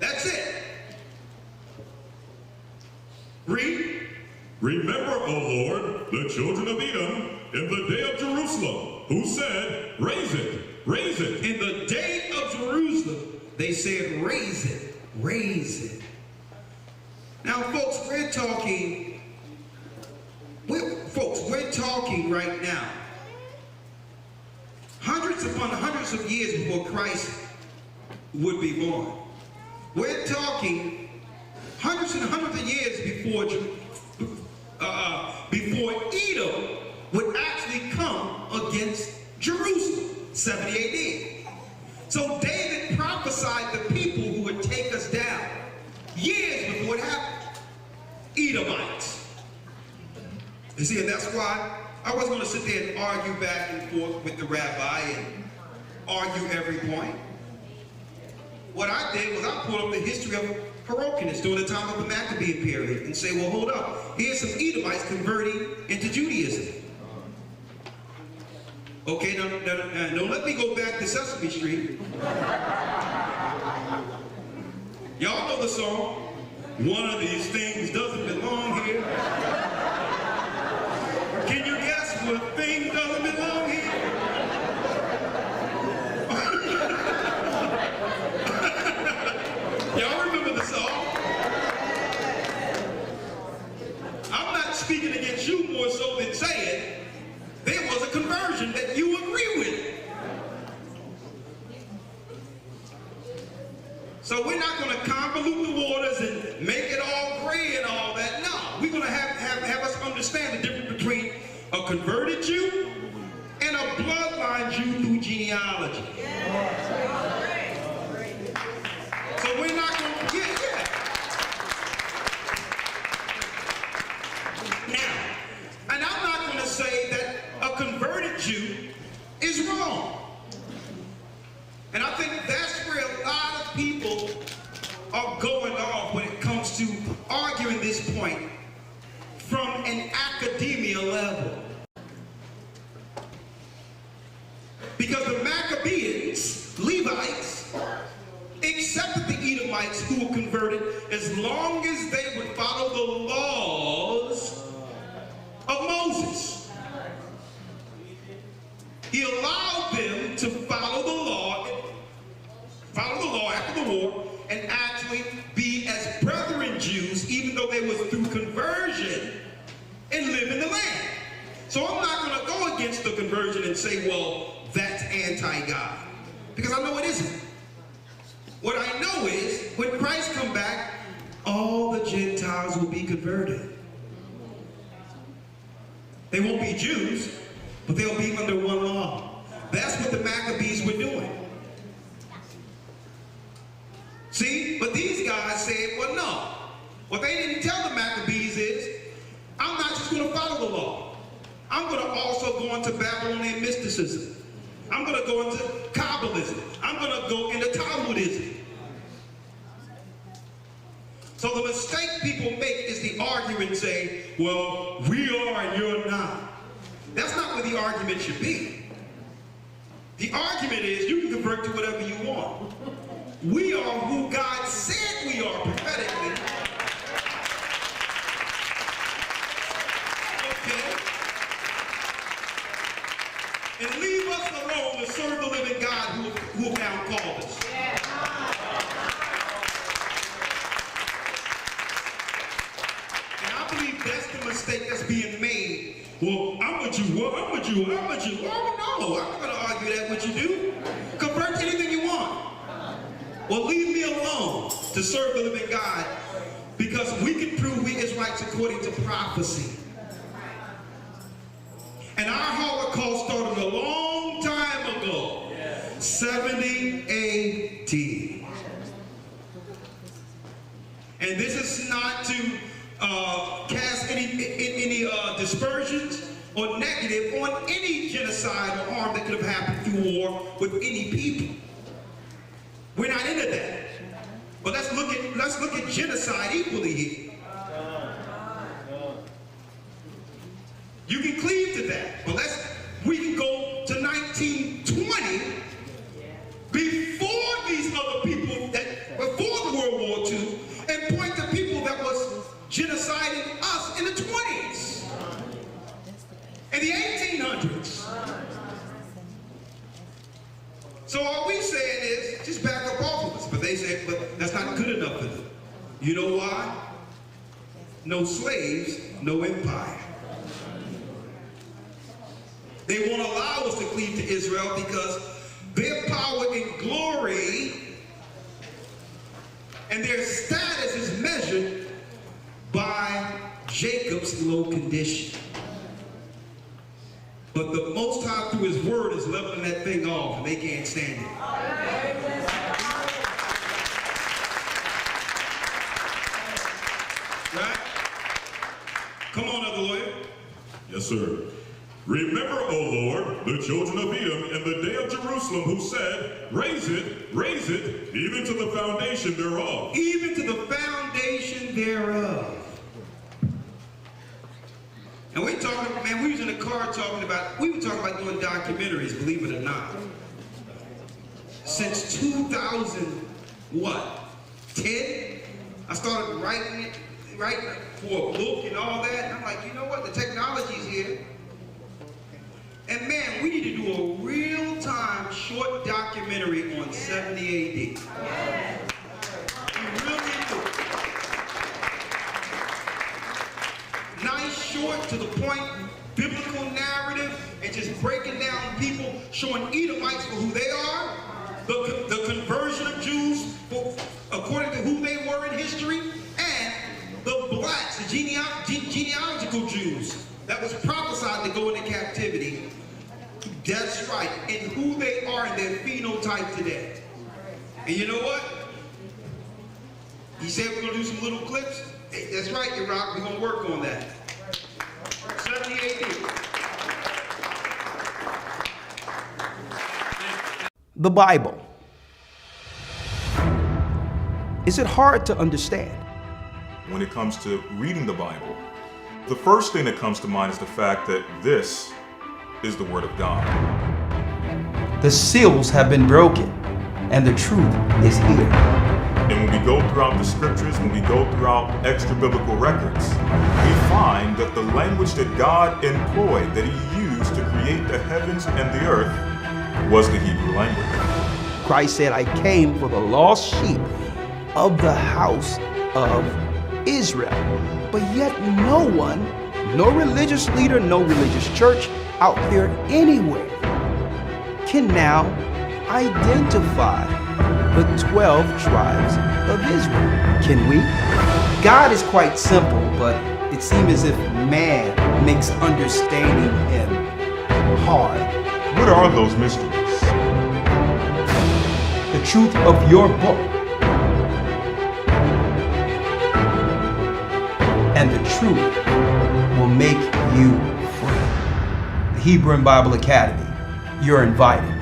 That's it. Read. Remember, O Lord, the children of Edom in the day of Jerusalem, who said, raise it, raise it. In the day of Jerusalem, they said, raise it, raise it. Now, folks, we're talking right now, hundreds upon hundreds of years before Christ would be born. We're talking hundreds and hundreds of years before Edom would actually come against Jerusalem, 70 AD. So David prophesied the people who would take us down years before it happened. Edomites. You see, and that's why I wasn't going to sit there and argue back and forth with the rabbi and argue every point. What I did was I pulled up the history of Hyrcanus during the time of the Maccabean period and say, well, hold up. Here's some Edomites converting into Judaism. Okay, now let me go back to Sesame Street. Y'all know the song, one of these things doesn't belong here. Can you guess what thing doesn't belong here? Y'all remember the song? I'm not speaking against you more so than saying there was a conversion that you agree with. So we're not going to convolute the waters and make it all gray and all that. No, we're going to have us understand the difference between a converted Jew and a bloodline Jew through genealogy. So we're not going to get that. Now, and I'm not going to say that a converted Jew is wrong. And I think that's where a lot of people are going off when it comes to arguing this point from an academia level. Because the Maccabees, Levites, accepted the Edomites who were converted as long as they would follow the laws of Moses. He allowed them to follow the law after the war and actually be as brethren Jews, even though they was through conversion and live in the land. So I'm not going to go against the conversion and say, well, that's anti-God, because I know it isn't. What I know is when Christ come back, all the Gentiles will be converted. They won't be Jews, but they'll be under one law. That's what the Maccabees were doing. See, but these guys said, well, no. What they didn't tell the Maccabees is, I'm not just going to follow the law. I'm going to also go into Babylonian mysticism. I'm going to go into Kabbalism. I'm going to go into Talmudism. So the mistake people make is the argument and say, well, we are and you're not. That's not where the argument should be. The argument is you can convert to whatever you want. We are who God said we are prophetically. Okay? And leave us alone to serve the living God who now called us. And I believe that's the mistake that's being made. Well, I'm a Jew. Well, I'm a Jew. I'm a Jew. Oh, no, I'm not going to argue that what you do. Convert to anything you want. Well, leave me alone to serve the living God, because we can prove we Israelites according to prophecy. And our Holocaust started a long time ago, 70 AD. And this is not to cast any dispersions or negative on any genocide or harm that could have happened through war with any people. We're not into that. But let's look at genocide equally here. You can cleave to that, but we can go to 1920 before these other people before the World just back up off of us. But they say, but that's not good enough for them. You know why? No slaves, no empire. They won't allow us to cleave to Israel because their power and glory and their status is measured by Jacob's low condition. But the Most High, through his word, is leveling that thing off, and they can't stand it. Right? Come on, other lawyer. Yes, sir. Remember, O Lord, the children of Edom in the day of Jerusalem, who said, raise it, even to the foundation thereof. Even to the foundation thereof. And we talking, man, we was in the car talking about, we were talking about doing documentaries, believe it or not. Since 2010, I started writing for a book and all that. And I'm like, you know what? The technology's here. And man, we need to do a real-time short documentary on 70 AD. We really do. Nice, short, to the point, biblical narrative, and just breaking down people, showing Edomites for who they are, the conversion of Jews according to who they were in history, and the blacks, the genealogical Jews that was prophesied to go into captivity. That's right, and who they are in their phenotype today. And you know what? He said we're going to do some little clips. Hey, that's right, Iraq, we're going to work on that. 70 AD. The Bible. Is it hard to understand? When it comes to reading the Bible, the first thing that comes to mind is the fact that this is the Word of God. The seals have been broken, and the truth is here. And when we go throughout the scriptures, when we go throughout extra biblical records, we find that the language that God employed, that He used to create the heavens and the earth, was the Hebrew language. Christ said, I came for the lost sheep of the house of Israel. But yet no one, no religious leader, no religious church out there anywhere can now identify the 12 tribes of Israel. Can we? God is quite simple, but it seems as if man makes understanding him hard. What are those mysteries? The truth of your book and the truth will make you free. The Hebrew and Bible Academy. You're invited.